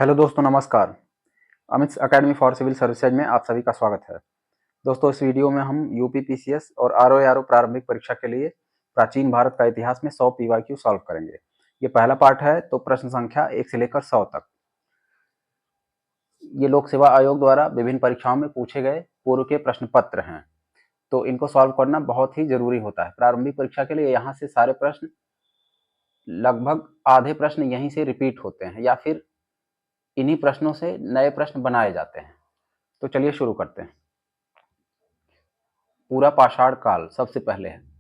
Hello दोस्तों, नमस्कार। Amit academy for civil services में आप सभी का स्वागत है। दोस्तों, इस वीडियो में हम यूपी पीसीएस और आरओ प्रारंभिक परीक्षा के लिए प्राचीन भारत का इतिहास में 100 पीवाईक्यू सॉल्व करेंगे। ये पहला पार्ट है, तो प्रश्न संख्या 1 से लेकर 100 तक ये लोक सेवा आयोग द्वारा विभिन्न परीक्षाओं में पूछे गए पूर्व के प्रश्न पत्र हैं। तो इनको सॉल्व करना बहुत ही जरूरी होता है। प्रारंभिक परीक्षा के लिए यहाँ से सारे प्रश्न, लगभग आधे प्रश्न यहीं से रिपीट होते हैं या फिर इन्हीं प्रश्नों से नए प्रश्न बनाए जाते हैं। तो चलिए शुरू करते हैं। पूरा पाषाण काल सबसे पहले है।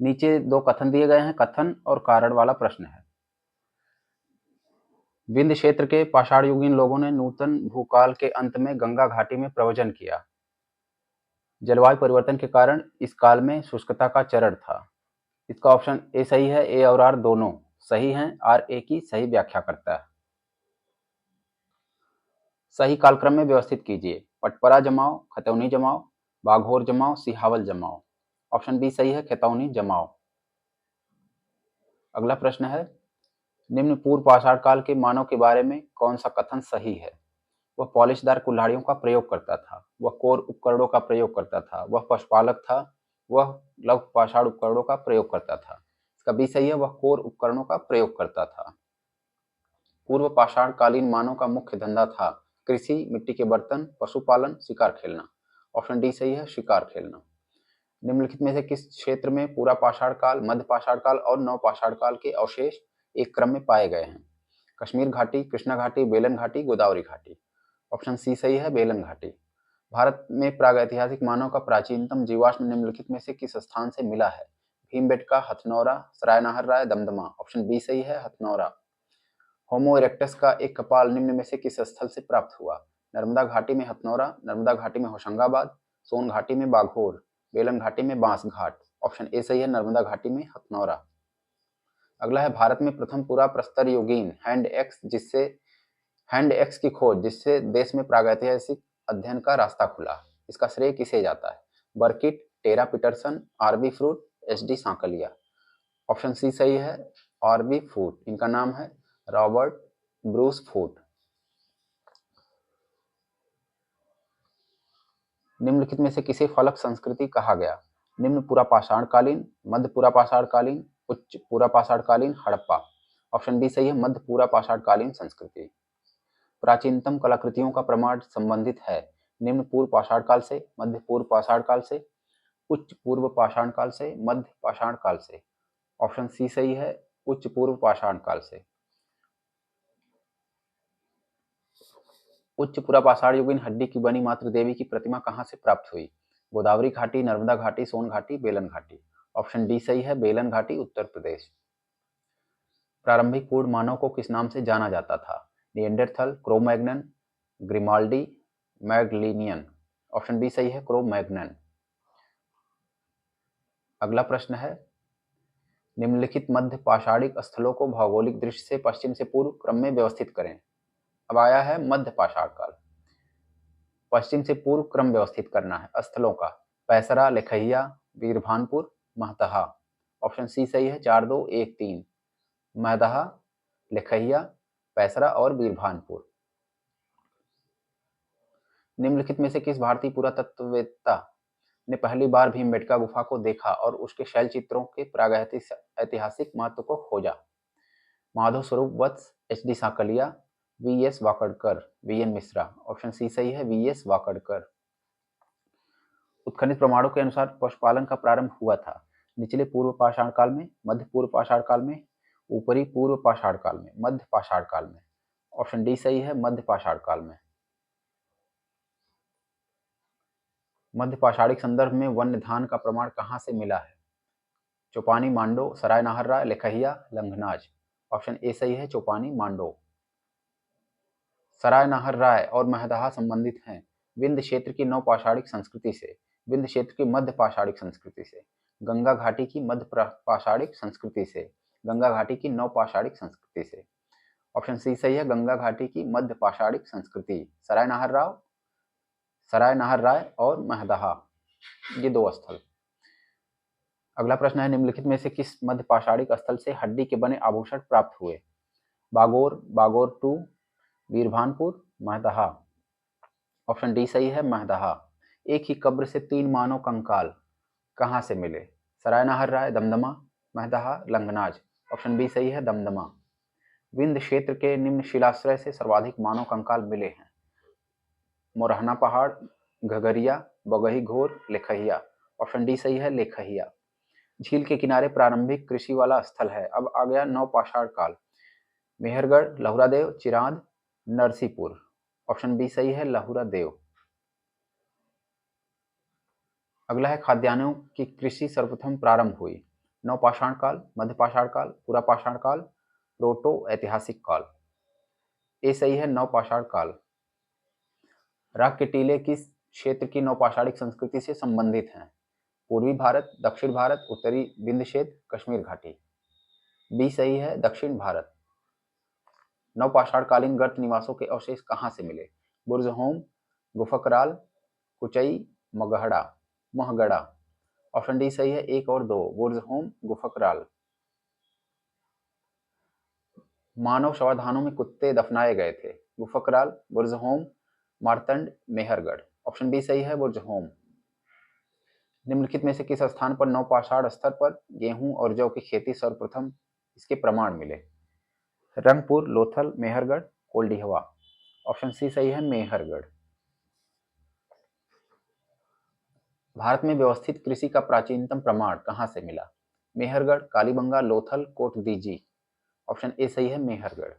नीचे दो कथन दिए गए हैं, कथन और कारण वाला प्रश्न है। विंध्य क्षेत्र के पाषाण युगीन लोगों ने नूतन भूकाल के अंत में गंगा घाटी में प्रव्रजन किया। जलवायु परिवर्तन के कारण इस काल में शुष्कता का चरण था। इसका ऑप्शन ए सही है। ए और आर दोनों सही हैं। आर ए की सही व्याख्या करता है। सही कालक्रम में व्यवस्थित कीजिए। पटपरा जमाओ, खतौनी जमाओ, बाघोर जमाओ, सिहावल जमाओ। ऑप्शन बी सही है, खतौनी जमाओ। अगला प्रश्न है, निम्न पूर्व पाषाण काल के मानव के बारे में कौन सा कथन सही है? वह पॉलिशदार कुल्हाड़ियों का प्रयोग करता था, वह कोर उपकरणों का प्रयोग करता था, वह पशुपालक था, वह लघु पाषाण उपकरणों का प्रयोग करता था। इसका बी सही है, वह कोर उपकरणों का प्रयोग करता था। पूर्व पाषाण कालीन मानव का मुख्य धंधा था कृषि, मिट्टी के बर्तन, पशुपालन, शिकार खेलना। ऑप्शन डी सही है, शिकार खेलना। निम्नलिखित में से किस क्षेत्र में पूरा पाषाण काल, मध्य पाषाण काल और नव पाषाण काल के अवशेष एक क्रम में पाए गए हैं? कश्मीर घाटी, कृष्णा घाटी, बेलन घाटी, गोदावरी घाटी। ऑप्शन सी सही है, बेलन घाटी। भारत में प्रागैतिहासिक मानव का प्राचीनतम जीवाश्म निम्नलिखित में से किस स्थान से मिला है? भीमबेटका, हथनौरा, सरायनाहर राय, दमदमा। ऑप्शन बी सही है, हथनौरा। होमो इरेक्टस का एक कपाल निम्न में से किस स्थल से प्राप्त हुआ? नर्मदा घाटी में हथनौरा, नर्मदा घाटी में होशंगाबाद, सोन घाटी में बाघोर, बेलन घाटी में बांस घाट। ऑप्शन ए सही है, नर्मदा घाटी में हथनौरा। अगला है, भारत में प्रथम पूरा प्रस्तर युगीन हैंड एक्स की खोज जिससे देश में प्रागैतिहासिक अध्ययन का रास्ता खुला। इसका श्रेय किसे जाता है? Burkitt, Terra Paterson, R B Foote, H D Sankalia. Option C सही है, आरबी फूट। इनका नाम है रॉबर्ट ब्रूस फूट। निम्नलिखित में से किसे फलक संस्कृति कहा गया? निम्न पूरा पाषाण कालीन, मध्य पूरा पाषाण कालीन, उच्च पूरा पाषाण कालीन, हड़प्पा। ऑप्शन डी सही है, मध्य पूरा पाषाण कालीन संस्कृति। प्राचीनतम कलाकृतियों का प्रमाण संबंधित है निम्न पूर्व पाषाण काल से, मध्य पूर्व पाषाण काल से, उच्च पूर्व पाषाण काल से, मध्य पाषाण काल से। ऑप्शन सी सही है, उच्च पूर्व पाषाण काल से। उच्च पूरा पाषाण युगीन हड्डी की बनी मातृ देवी की प्रतिमा कहाँ से प्राप्त हुई? गोदावरी घाटी, नर्मदा घाटी, सोन घाटी, बेलन घाटी। ऑप्शन डी सही है, बेलन घाटी, उत्तर प्रदेश। प्रारंभिक पूर्ण मानव को किस नाम से जाना जाता था? Neanderthal, Cro-Magnon, Grimaldi, Magdalenian. Option B सही है, क्रो-मैग्नन। अगला प्रश्न है, निम्नलिखित मध्य पाषाणिक स्थलों को भौगोलिक दृष्टि से पश्चिम से पूर्व क्रम में व्यवस्थित करें। अब आया है मध्य पाषाण काल। पश्चिम से पूर्व क्रम व्यवस्थित करना है स्थलों का। पैसरा, लेखैया, वीरभानपुर, महतहा। ऑप्शन सी सही है, 4 2 1 3। महदहा, लेखैया, पैसरा और वीरभानपुर। निम्नलिखित में से किस भारतीय पुरातत्ववेत्ता ने पहली बार भीमबेटका गुफा को देखा और उसके शैल चित्रों के प्रागैतिहासिक महत्व को खोजा? Madhav Swarup Vats, H D Sankalia, V S Wakankar, V N Mishra. Option C सही है, वी एस वाकड़कर। उत्खनित प्रमाणों के अनुसार पशुपालन का प्रारंभ हुआ था निचले पूर्व पाषाण काल में, मध्य पूर्व पाषाण काल में, ऊपरी पूर्व पाषाण काल में, मध्य पाषाण काल में। ऑप्शन डी सही है, मध्य पाषाण काल में। मध्य पाषाणिक संदर्भ में वन्य धान का प्रमाण कहाँ से मिला है? चौपानी, मांडो, सराय नाहरराय, लेखहिया, लंघनाज। ऑप्शन ए सही है, चौपानी, मांडो। सराय नाहरराय और महदहा संबंधित हैं विंध्य क्षेत्र की नव पाषाणिक संस्कृति से, विंध्य क्षेत्र की मध्य पाषाणिक संस्कृति से, गंगा घाटी की मध्य पाषाणिक संस्कृति से, गंगा घाटी की नव पाषाणिक संस्कृति से। ऑप्शन सी सही है, गंगा घाटी की मध्य पाषाणिक संस्कृति। सराय नाहरराय और महदहा, ये दो स्थल। अगला प्रश्न है, निम्नलिखित में से किस मध्य पाषाणिक स्थल से हड्डी के बने आभूषण प्राप्त हुए? Bagore, Bagore two, Birbhanpur, Mahadaha. Option D सही है, महदहा। एक ही कब्र से 3 मानव कंकाल कहाँ से मिले? सराय नाहर राय, दमदमा, महदहा, लंगनाज। ऑप्शन बी सही है, दमदमा। विंध्य क्षेत्र के निम्न शिलाश्रय से सर्वाधिक मानव कंकाल मिले हैं? मोरहना पहाड़, घगरिया, बगही घोर, लेखहिया। ऑप्शन डी सही है, लेखहिया। झील के किनारे प्रारंभिक कृषि वाला स्थल है। अब आ गया नवपाषाण काल। मेहरगढ़, लहुरादेव, चिरांद, नरसीपुर। ऑप्शन बी सही है, लहुरादेव। अगला है खाद्यान्नों की कृषि सर्वप्रथम प्रारंभ हुई? नवपाषाण काल, मध्यपाषाण काल, पुरापाषाण काल, प्रोटो ऐतिहासिक काल। ए सही है, नवपाषाण काल। राग के टीले किस क्षेत्र की नवपाषाणिक संस्कृति से संबंधित हैं? पूर्वी भारत, दक्षिण भारत, उत्तरी विंध्य क्षेत्र, कश्मीर घाटी। बी सही है, दक्षिण भारत। नवपाषाणकालीन गर्त निवासों के अवशेष कहाँ से मिले? बुर्जहोम, गुफकराल, कुचई, मगहड़ा, महगड़ा। ऑप्शन डी सही है, 1 और 2, बुर्जहोम, गुफकराल। मानव शवाधानों में कुत्ते दफनाए गए थे? गुफकराल, बुर्जहोम, मारतंड, मेहरगढ़। ऑप्शन बी सही है, बुर्जहोम। निम्नलिखित में से किस स्थान पर नवपाषाण स्तर पर गेहूं और जौ की खेती सर्वप्रथम इसके प्रमाण मिले? रंगपुर, लोथल, मेहरगढ़, कोल्डिहवा। ऑप्शन सी सही है, मेहरगढ़। भारत में व्यवस्थित कृषि का प्राचीनतम प्रमाण कहाँ से मिला? मेहरगढ़, कालीबंगा, लोथल, कोटदीजी। ऑप्शन ए सही है, मेहरगढ़।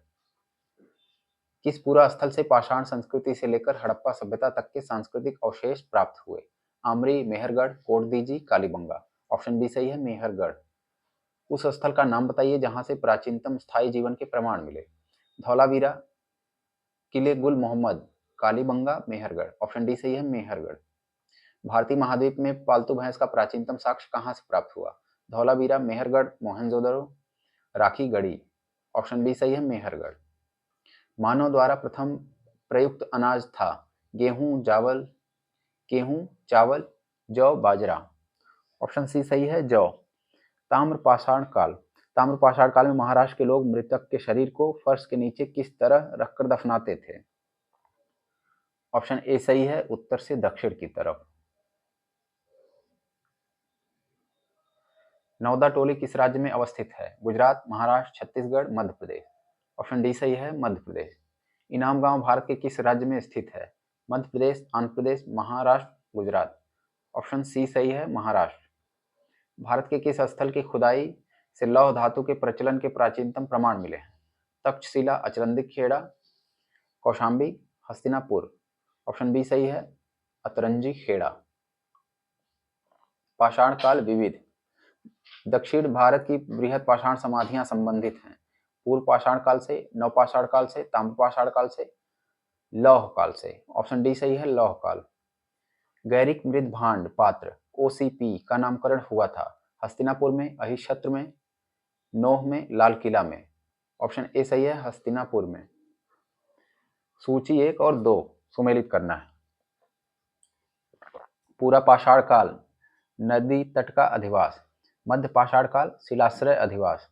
किस पूरा स्थल से पाषाण संस्कृति से लेकर हड़प्पा सभ्यता तक के सांस्कृतिक अवशेष प्राप्त हुए? आमरी, मेहरगढ़, कोटदीजी, कालीबंगा। ऑप्शन बी सही है, मेहरगढ़। उस स्थल का नाम बताइए जहां से प्राचीनतम स्थायी जीवन के प्रमाण मिले? धौलावीरा, किले गुल मोहम्मद, कालीबंगा, मेहरगढ़। ऑप्शन डी सही है, मेहरगढ़। भारतीय महाद्वीप में पालतू भैंस का प्राचीनतम साक्ष्य कहाँ से प्राप्त हुआ? धौलावीरा, मेहरगढ़, मोहनजोदड़ो, राखी गढ़ी। ऑप्शन बी सही है, मेहरगढ़। मानव द्वारा प्रथम प्रयुक्त अनाज था? गेहूं, चावल, जौ, बाजरा। ऑप्शन सी सही है, जौ। ताम्रपाषाण काल। ताम्रपाषाण काल में महाराष्ट्र के लोग मृतक के शरीर को फर्श के नीचे किस तरह रखकर दफनाते थे? ऑप्शन ए सही है, उत्तर से दक्षिण की तरफ। नौदा टोली किस राज्य में अवस्थित है? गुजरात, महाराष्ट्र, छत्तीसगढ़, मध्य प्रदेश। ऑप्शन डी सही है, मध्य प्रदेश। इनाम गांव भारत के किस राज्य में स्थित है? मध्य प्रदेश, आंध्र प्रदेश, महाराष्ट्र, गुजरात। ऑप्शन सी सही है, महाराष्ट्र। भारत के किस स्थल की खुदाई से लौह धातु के प्रचलन के प्राचीनतम प्रमाण मिले हैं? तक्षशिला, अचरंदी खेड़ा, कौशाम्बी, हस्तिनापुर। ऑप्शन बी सही है, अतरंजी खेड़ा। पाषाण काल विविध। दक्षिण भारत की बृहद पाषाण समाधियां संबंधित हैं? पूर्व पाषाण काल से, नवपाषाण काल से, ताम्रपाषाण काल से, लौह काल से। ऑप्शन डी सही है, लौह काल। गैरिक मृद भांड पात्र ओसीपी का नामकरण हुआ था? हस्तिनापुर में, अहिच्छत्र में, नोह में, लाल किला में। ऑप्शन ए सही है, हस्तिनापुर में। सूची 1 और 2 सुमेलित करना है। पूरा पाषाण काल नदी तट का अधिवास। मध्य पाषाण काल शिलाश्रय अधिवास।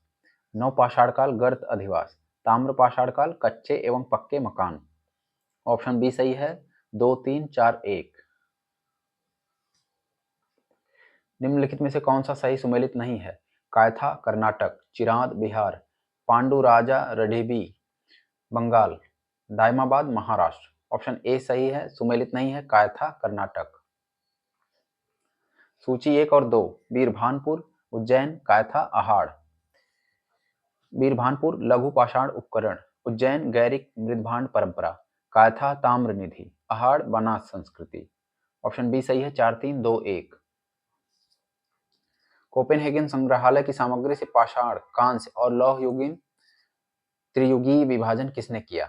नवपाषाण काल गर्त अधिवास। ताम्रपाषाण काल कच्चे एवं पक्के मकान। ऑप्शन बी सही है, 2, 3, 4, 1। निम्नलिखित में से कौन सा सही सुमेलित नहीं है? कायथा कर्नाटक, चिरांद बिहार, पांडुराजा रडेबी बंगाल, दायमाबाद महाराष्ट्र। ऑप्शन ए सही है, सुमेलित नहीं है, कायथा कर्नाटक। सूची 1 और 2 बीरभानपुर, उज्जैन, कायथा, अहाड़। बीरभानपुर लघु पाषाण उपकरण, उज्जैन गैरिक मृदभांड परंपरा, कायथा ताम्र निधि, अहाड़ बनास संस्कृति। ऑप्शन बी सही है, 4, 3, 2, 1। कोपेनहेगन संग्रहालय की सामग्री से पाषाण, कांस्य और लौह युगीन त्रियुगीय विभाजन किसने किया?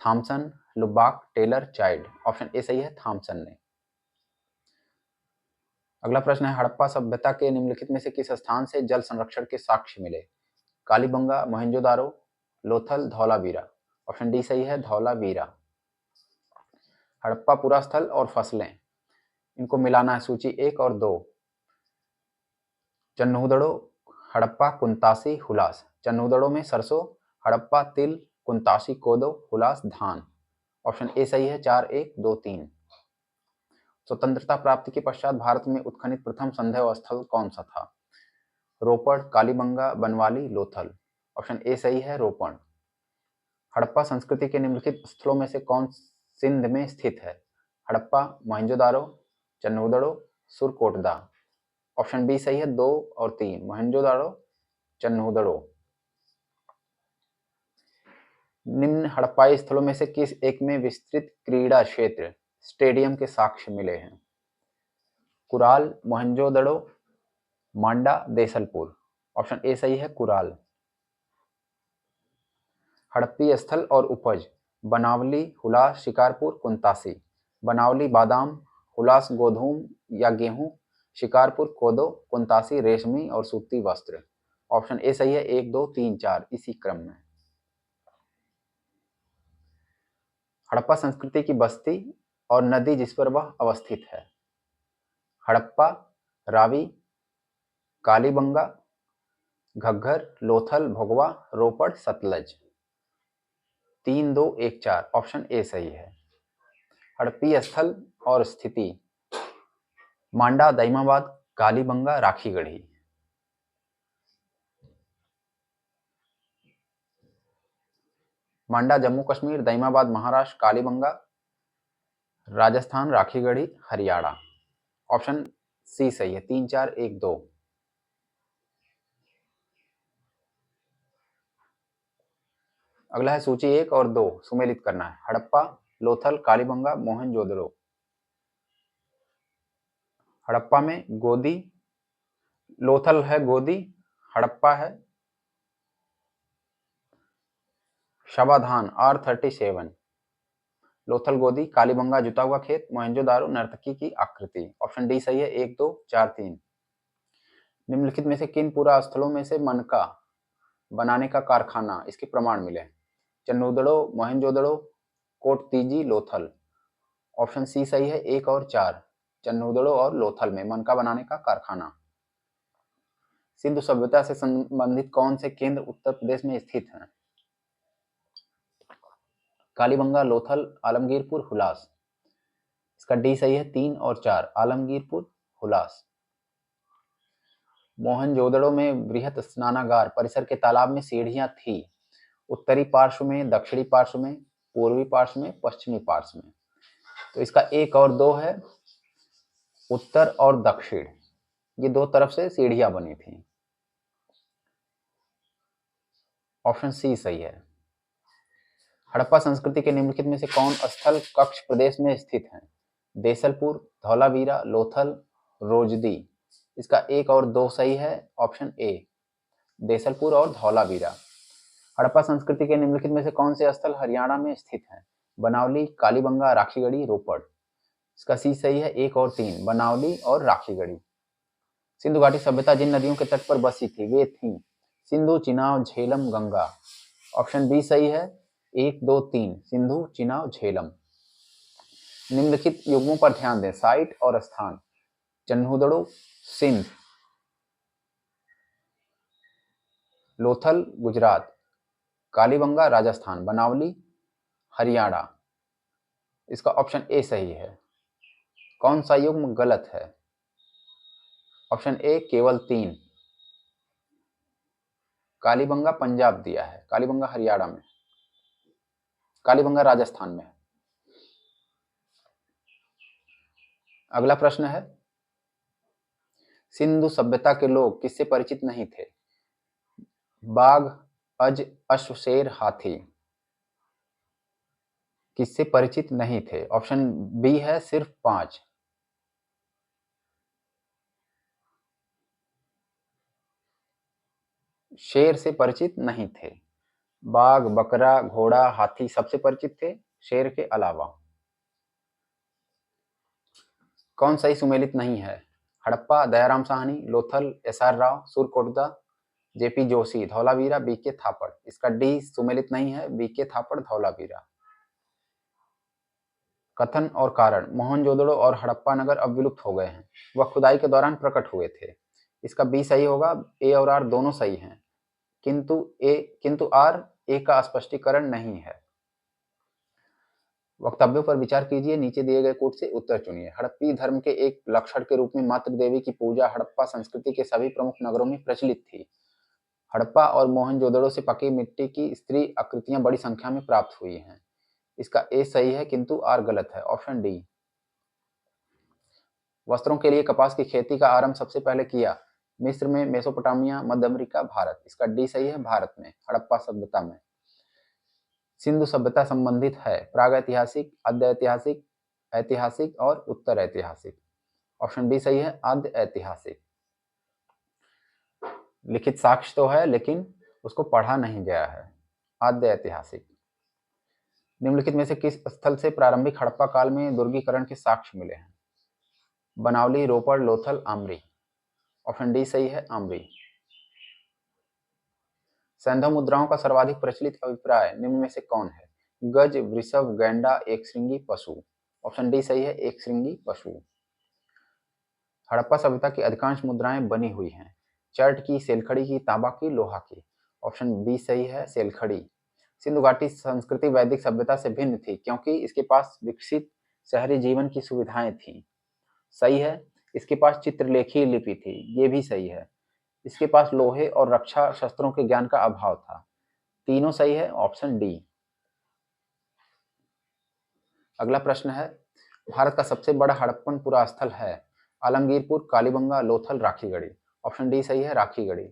Thomsen, Lubbock, Tylor, Childe. Option A सही है, थॉमसन ने। अगला प्रश्न है, हड़प्पा सभ्यता के निम्नलिखित में से किस स्थान से जल संरक्षण के साक्ष्य मिले? कालीबंगा, मोहनजोदारो, लोथल, धौलावीरा। ऑप्शन डी सही है, धौलावीरा। हड़प्पा पूरा स्थल और फसलें, इनको मिलाना है। सूची 1 और 2 चन्नूदड़ो, हड़प्पा, कुंतासी, हुलास। चन्नूदड़ो में सरसों, हड़प्पा तिल, कुंतासी, कोदो, हुलास, धान। ऑप्शन ए सही है, 4, 1, 2, 3। स्वतंत्रता प्राप्ति के पश्चात भारत में उत्खनित प्रथम संदेह स्थल कौन सा था? रोपड़, कालीबंगा, बनवाली, लोथल। ऑप्शन ए सही है, रोपड़। हड़प्पा संस्कृति के निम्नलिखित स्थलों में से कौन सिंध में स्थित है? हड़प्पा, मोहनजोदारो, चन्नूदड़ो, सुरकोटदा। ऑप्शन बी सही है, 2 और 3, मोहनजोदारो, चन्नूदड़ो। निम्न हड़प्पाई स्थलों में से किस एक में विस्तृत क्रीड़ा क्षेत्र स्टेडियम के साक्ष्य मिले हैं? कुराल, मोहनजोदड़ो, मांडा, देसलपुर। ऑप्शन ए सही है, कुराल। हड़प्पी स्थल और उपज: बनावली, हुलास, शिकारपुर, कुंतासी। बनावली बादाम, हुलास गोधूम या गेहूं, शिकारपुर कोदो, कुंतासी रेशमी और सूती वस्त्र। ऑप्शन ए सही है, 1, 2, 3, 4 इसी क्रम में। हड़प्पा संस्कृति की बस्ती और नदी जिस पर वह अवस्थित है: हड़प्पा, रावी, कालीबंगा, घग्गर, लोथल, भोगवा, रोपड़, सतलज। 3, 2, 1, 4 ऑप्शन ए सही है। हड़प्पी स्थल और स्थिति: मांडा, दाइमाबाद, कालीबंगा, राखीगढ़ी। मांडा जम्मू कश्मीर, दाइमाबाद महाराष्ट्र, कालीबंगा राजस्थान, राखीगढ़ी हरियाणा। ऑप्शन सी सही है, 3, 4, 1, 2। अगला है सूची 1 और 2 सुमेलित करना है। हड़प्पा, लोथल, कालीबंगा, मोहनजोदड़ो। हड़प्पा में गोदी, लोथल है गोदी, हड़प्पा है शवाधान R37। लोथल गोदी, कालीबंगा जुता हुआ खेत, मोहनजोदारो नर्तकी की आकृति। ऑप्शन डी सही है, 1, 2, 4, 3। निम्नलिखित में से किन पुरा स्थलों में से मनका बनाने का कारखाना इसके प्रमाण मिले? चन्नूदड़ो, मोहनजोदड़ो, कोटतीजी, लोथल। ऑप्शन सी सही है, 1 और 4। चन्नूदड़ो और लोथल में मनका बनाने का कारखाना। सिंधु सभ्यता से संबंधित कौन से केंद्र उत्तर प्रदेश में स्थित हैं? कालीबंगा, लोथल, आलमगीरपुर, हुलास। इसका डी सही है, 3 और 4, आलमगीरपुर, हुलास। मोहनजोदड़ो में बृहत स्नानागार परिसर के तालाब में सीढ़ियां थी। उत्तरी पार्श्व में, दक्षिणी पार्श्व में, पूर्वी पार्श्व में, पश्चिमी पार्श्व में। तो इसका 1 और 2 है, उत्तर और दक्षिण। ये 2 तरफ से सीढ़ियां बनी थी। ऑप्शन सी सही है। हड़प्पा संस्कृति के निम्नलिखित में से कौन स्थल कच्छ प्रदेश में स्थित है? देसलपुर, धौलावीरा, लोथल, रोजदी। इसका 1 और 2 सही है। ऑप्शन ए, देसलपुर और धौलावीरा। हड़प्पा संस्कृति के निम्नलिखित में से कौन से स्थल हरियाणा में स्थित हैं? बनावली, कालीबंगा, राखीगढ़ी, रोपड़। इसका सी सही है, 1 और 3, बनावली और राखीगढ़ी। सिंधु घाटी सभ्यता जिन नदियों के तट पर बसी थी वे थी सिंधु, चिनाब, झेलम, गंगा। ऑप्शन बी सही है, 1, 2, 3, सिंधु, चिनाब, झेलम। निम्नलिखित युग्मों पर ध्यान दें, साइट और स्थान: चन्हूदड़ो, सिंध, लोथल, गुजरात, कालीबंगा, राजस्थान, बनावली, हरियाणा। इसका ऑप्शन ए सही है। कौन सा युग्म गलत है? ऑप्शन ए, केवल 3। कालीबंगा पंजाब दिया है, कालीबंगा हरियाणा में, कालीबंगा राजस्थान में। अगला प्रश्न है, सिंधु सभ्यता के लोग किससे परिचित नहीं थे? बाघ, अज, अश्व, शेर, हाथी। किससे परिचित नहीं थे? ऑप्शन बी है, सिर्फ 5। शेर से परिचित नहीं थे। बाघ, बकरा, घोड़ा, हाथी सबसे परिचित थे, शेर के अलावा। कौन सही सुमेलित नहीं है? Harappa, Dayaram Sahni, Lothal, SR Rao, Surkotada, JP Joshi, Dholavira, BK थापड़। इसका डी सुमेलित नहीं है, BK थापड़, धौलावीरा। कथन और कारण: मोहनजोदड़ो और हड़प्पा नगर अब विलुप्त हो गए हैं, वह खुदाई के दौरान प्रकट हुए थे। इसका बी सही होगा, ए और आर दोनों सही हैं, किंतु आर ए का स्पष्टीकरण नहीं है। वक्तव्यों पर विचार कीजिए, नीचे दिए गए कोट से उत्तर चुनिए। हड़प्पी धर्म के एक लक्षण के रूप में मातृ देवी की पूजा हड़प्पा संस्कृति के सभी प्रमुख नगरों में प्रचलित थी। हड़प्पा और मोहनजोदड़ो से पकी मिट्टी की स्त्री आकृतियां बड़ी संख्या में प्राप्त हुई हैं। इसका ए सही है किंतु आर गलत है। Option D. वस्त्रों के लिए कपास की खेती का आरंभ सबसे पहले किया मिस्र में, मेसोपोटामिया, मध्य अमेरिका, भारत। इसका डी सही है, भारत में, हड़प्पा सभ्यता में। सिंधु सभ्यता संबंधित है प्रागैतिहासिक, आद्य ऐतिहासिक, ऐतिहासिक और उत्तर ऐतिहासिक। ऑप्शन बी सही है, आद्य ऐतिहासिक। लिखित साक्ष्य तो है लेकिन उसको पढ़ा नहीं गया है। आद्य ऐतिहासिक। निम्नलिखित में से किस स्थल से प्रारंभिक हड़प्पा काल में दुर्गीकरण के साक्ष्य मिले हैं? बनावली, रोपड़, लोथल, आमरी। ऑप्शन डी सही है, आमरी। सैंधव मुद्राओं का सर्वाधिक प्रचलित अभिप्राय निम्न में से कौन है? गज, वृषभ, गैंडा, एक श्रृंगी पशु। ऑप्शन डी सही है, एक श्रृंगी पशु। हड़प्पा सभ्यता की अधिकांश मुद्राएं बनी हुई हैं चर्ट की, सेलखड़ी की, तांबा की, लोहा की। ऑप्शन बी सही है, सेलखड़ी। सिंधु घाटी संस्कृति वैदिक सभ्यता से भिन्न थी क्योंकि इसके पास विकसित शहरी जीवन की सुविधाएं थीं। सही है। इसके पास चित्रलेखी लिपि थी, ये भी सही है। इसके पास लोहे और रक्षा शस्त्रों के ज्ञान का अभाव था। तीनों सही है, ऑप्शन डी। अगला प्रश्न है, भारत का सबसे बड़ा हड़प्पन पुरास्थल है आलमगीरपुर, कालीबंगा, लोथल, राखीगढ़ी। ऑप्शन डी सही है, राखीगढ़ी।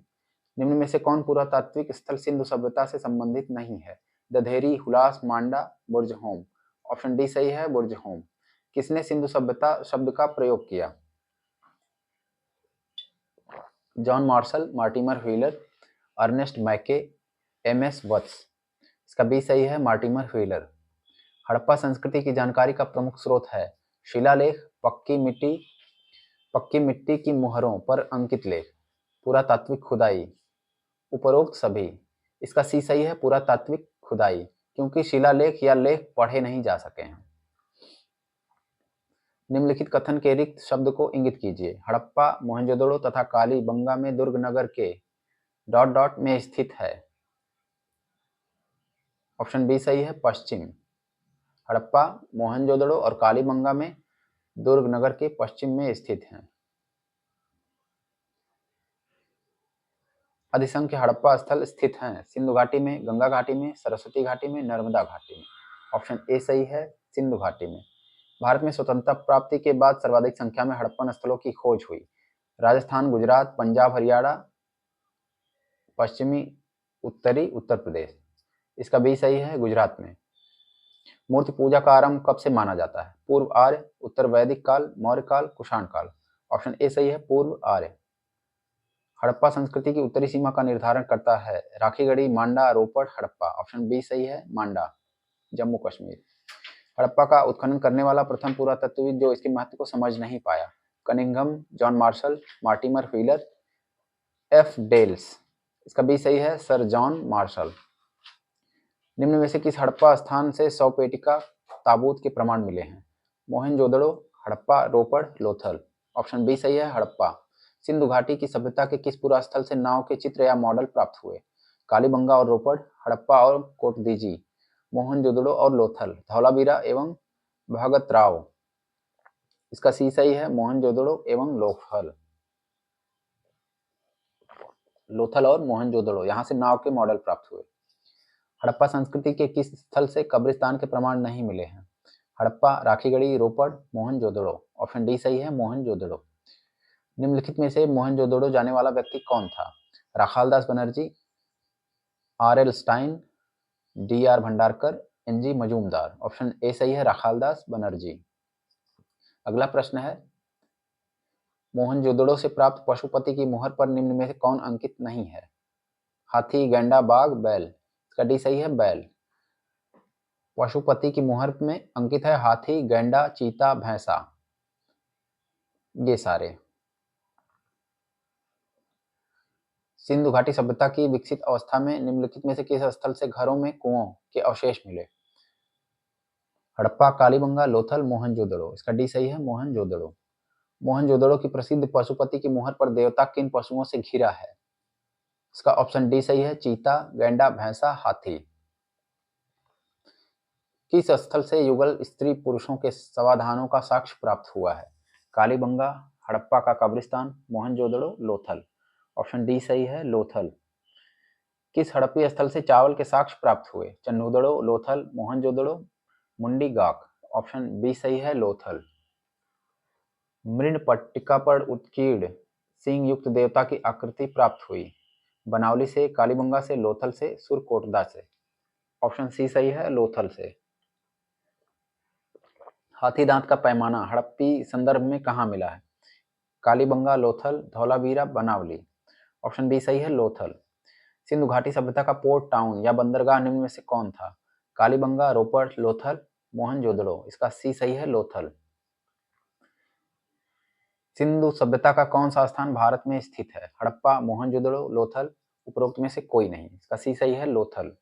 निम्न में से कौन पुरातात्विक स्थल सिंधु सभ्यता से संबंधित नहीं है? दधेरी, हुलास, मांडा, बुर्जहोम। ऑप्शन डी सही है, बुर्जहोम। किसने सिंधु सभ्यता शब्द का प्रयोग किया? John Marshall, Mortimer Wheeler, Ernest Mackay, M S. Vats. इसका बी सही है, मार्टिमर व्हीलर। हड़प्पा संस्कृति की जानकारी का प्रमुख स्रोत है शिलालेख, पक्की मिट्टी की मुहरों पर अंकित लेख, पुरातात्विक खुदाई। उपरोक्त सभी। इसका सी सही है, पुरातात्विक खुदाई, क्योंकि शिलालेख या लेख पढ़े नहीं जा सके हैं। निम्नलिखित कथन के रिक्त शब्द को इंगित कीजिए। हड़प्पा मोहनजोदड़ो तथा कालीबंगा में दुर्ग नगर के ... में स्थित है। ऑप्शन बी सही है, पश्चिम। हड़प्पा मोहनजोदड़ो और कालीबंगा में दुर्ग नगर के पश्चिम में स्थित हैं। अधिसंख्य हड़प्पा स्थल स्थित हैं सिंधु घाटी में, गंगा घाटी में, सरस्वती घाटी में, नर्मदा घाटी में। ऑप्शन ए सही है, सिंधु घाटी में। भारत में स्वतंत्रता प्राप्ति के बाद सर्वाधिक संख्या में हड़प्पन स्थलों की खोज हुई राजस्थान, गुजरात, पंजाब, हरियाणा, पश्चिमी उत्तरी उत्तर प्रदेश। इसका बी सही है, गुजरात में। मूर्ति पूजा का आरंभ कब से माना जाता है? पूर्व आर्य, उत्तर वैदिक काल, मौर्य काल, कुषाण काल। ऑप्शन ए सही है, पूर्व आर्य। हड़प्पा संस्कृति की उत्तरी सीमा का निर्धारण करता है राखीगढ़ी, मांडा, रोपड़, हड़प्पा। ऑप्शन बी सही है, मांडा, जम्मू कश्मीर। हड़प्पा का उत्खनन करने वाला प्रथम पुरातत्वविद जो इसके महत्व को समझ नहीं पाया? Cunningham, John Marshall, Mortimer Wheeler, F Dales. इसका बी सही है, सर जॉन मार्शल। निम्न में से किस हड़प्पा स्थान से शवपेटिका ताबूत के प्रमाण मिले हैं? मोहनजोदड़ो, हड़प्पा, रोपड़, लोथल। ऑप्शन बी सही है, हड़प्पा। सिंधु घाटी की सभ्यता के किस पुरास्थल से नाव के चित्र या मॉडल प्राप्त हुए? कालीबंगा और रोपड़, हड़प्पा और कोटदीजी, मोहनजोदड़ो और लोथल, धौलावीरा एवं भगतराव। इसका सी सही है, मोहनजोदड़ो एवं लोथल और मोहनजोदड़ो, यहाँ से नाव के मॉडल प्राप्त हुए। हड़प्पा संस्कृति के किस स्थल से कब्रिस्तान के प्रमाण नहीं मिले हैं? हड़प्पा, राखीगढ़ी, रोपड़, मोहनजोदड़ो। ऑप्शन डी सही है, मोहनजोदड़ो। निम्नलिखित में से मोहनजोदड़ो जाने वाला व्यक्ति कौन था? Rakhaldas Banerji, R L. Stein, D R. Bhandarkar, N G. Majumdar. Option A सही है, राखालदास बनर्जी। अगला प्रश्न है, मोहनजोदड़ो से प्राप्त पशुपति की मुहर पर निम्न में से कौन अंकित नहीं है? हाथी, गैंडा, बाघ, बैल। इसका डी सही है, बैल। पशुपति की मुहर में अंकित है हाथी, गैंडा, चीता, भैंसा, ये सारे। सिंधु घाटी सभ्यता की विकसित अवस्था में निम्नलिखित में से किस स्थल से घरों में कुओं के अवशेष मिले? हड़प्पा, कालीबंगा, लोथल, मोहनजोदड़ो। इसका डी सही है, मोहनजोदड़ो। मोहनजोदड़ो की प्रसिद्ध पशुपति की मुहर पर देवता किन पशुओं से घिरा है? इसका ऑप्शन डी सही है, चीता, गैंडा, भैंसा, हाथी। किस स्थल से युगल स्त्री पुरुषों के समाधानों का साक्ष्य प्राप्त हुआ है? कालीबंगा, हड़प्पा का कब्रिस्तान, मोहनजोदड़ो, लोथल। ऑप्शन डी सही है, लोथल। किस हड़प्पी स्थल से चावल के साक्ष्य प्राप्त हुए? चन्नूदड़ो, लोथल, मोहनजोदड़ो, मुंडी गाक। ऑप्शन बी सही है, लोथल। मृणपट्टिका पर उत्कीर्ण सिंह युक्त देवता की आकृति प्राप्त हुई? बनावली से, कालीबंगा से, लोथल से, सुरकोटदा से। ऑप्शन सी सही है, लोथल से। हाथी दांत का पैमाना हड़प्पी संदर्भ में कहाँ मिला है? कालीबंगा, लोथल, धौलावीरा, बनावली। ऑप्शन बी सही है, लोथल। सिंधु घाटी सभ्यता का पोर्ट टाउन या बंदरगाह निम्न में से कौन था? कालीबंगा, रोपड़, लोथल, मोहनजोदड़ो। इसका सी सही है, लोथल। सिंधु सभ्यता का कौन सा स्थान भारत में स्थित है? हड़प्पा, मोहनजोदड़ो, लोथल। उपरोक्त में से कोई नहीं। इसका सी सही है, लोथल।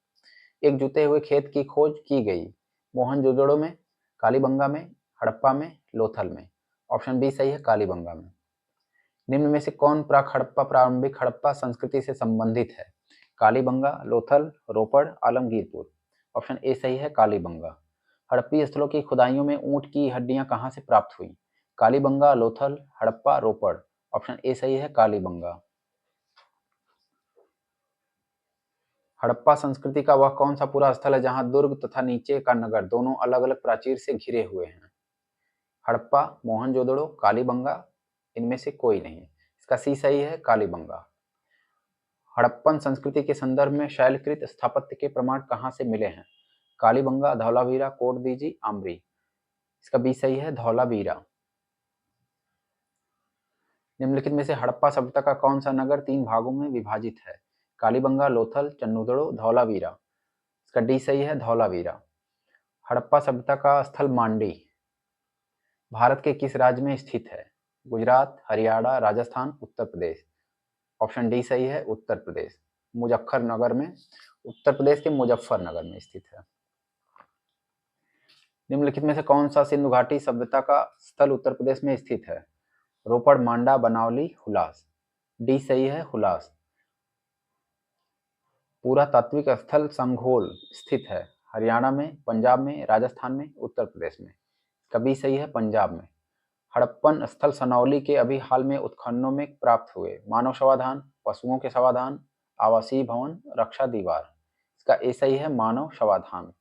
एक जुते हुए खेत की खोज की गई? मोहनजोदड़ो में, कालीबंगा में, हड़प्पा में, लोथल में। ऑप्शन बी सही है, कालीबंगा में। निम्न में से कौन प्राक हड़प्पा प्रारंभिक हड़प्पा संस्कृति से संबंधित है? कालीबंगा, लोथल, रोपड़, आलमगीरपुर। ऑप्शन ए सही है, कालीबंगा। हड़प्पी स्थलों की खुदाइयों में ऊंट की हड्डियां कहाँ से प्राप्त हुई? कालीबंगा, लोथल, हड़प्पा, रोपड़। ऑप्शन ए सही है, कालीबंगा। हड़प्पा संस्कृति का वह कौन सा पूरा स्थल है जहां दुर्ग तथा नीचे का नगर दोनों अलग अलग प्राचीर से घिरे हुए हैं? हड़प्पा, मोहनजोदड़ो, कालीबंगा। इनमें से कोई नहीं। इसका सी सही है, कालीबंगा। हड़प्पन संस्कृति के संदर्भ में शैलकृत स्थापत्य के प्रमाण कहाँ से मिले हैं? कालीबंगा, धौलावीरा, कोटदीजी, आमरी। इसका बी सही है, धौलावीरा। निम्नलिखित में से हड़प्पा सभ्यता का कौन सा नगर 3 भागों में विभाजित है? कालीबंगा, लोथल, चन्नूदड़ो, धौलावीरा। इसका डी सही है, धौलावीरा। हड़प्पा सभ्यता का स्थल मांडी भारत के किस राज्य में स्थित है? गुजरात, हरियाणा, राजस्थान, उत्तर प्रदेश। ऑप्शन डी सही है, उत्तर प्रदेश। मुजफ्फरनगर में, उत्तर प्रदेश के मुजफ्फरनगर में स्थित है। निम्नलिखित में से कौन सा सिंधु घाटी सभ्यता का स्थल उत्तर प्रदेश में स्थित है? रोपड़, मांडा, बनावली, हुलास। डी सही है, हुलास। पुरातात्विक स्थल संघोल स्थित है हरियाणा में, पंजाब में, राजस्थान में, उत्तर प्रदेश में। कभी सही है, पंजाब में। हड़प्पन स्थल सनौली के अभी हाल में उत्खननों में प्राप्त हुए? मानव समाधान, पशुओं के समाधान, आवासीय भवन, रक्षा दीवार। इसका ए सही है, मानव समाधान।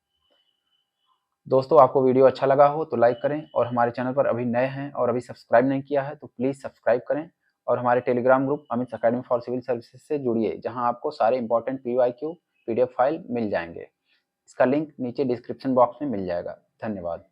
दोस्तों, आपको वीडियो अच्छा लगा हो तो लाइक करें, और हमारे चैनल पर अभी नए हैं और अभी सब्सक्राइब नहीं किया है तो प्लीज़ सब्सक्राइब करें, और हमारे Telegram group Amit academy for civil services से जुड़िए, जहां आपको सारे इंपॉर्टेंट PYQ PDF फाइल मिल जाएंगे। इसका लिंक नीचे डिस्क्रिप्शन बॉक्स में मिल जाएगा। धन्यवाद।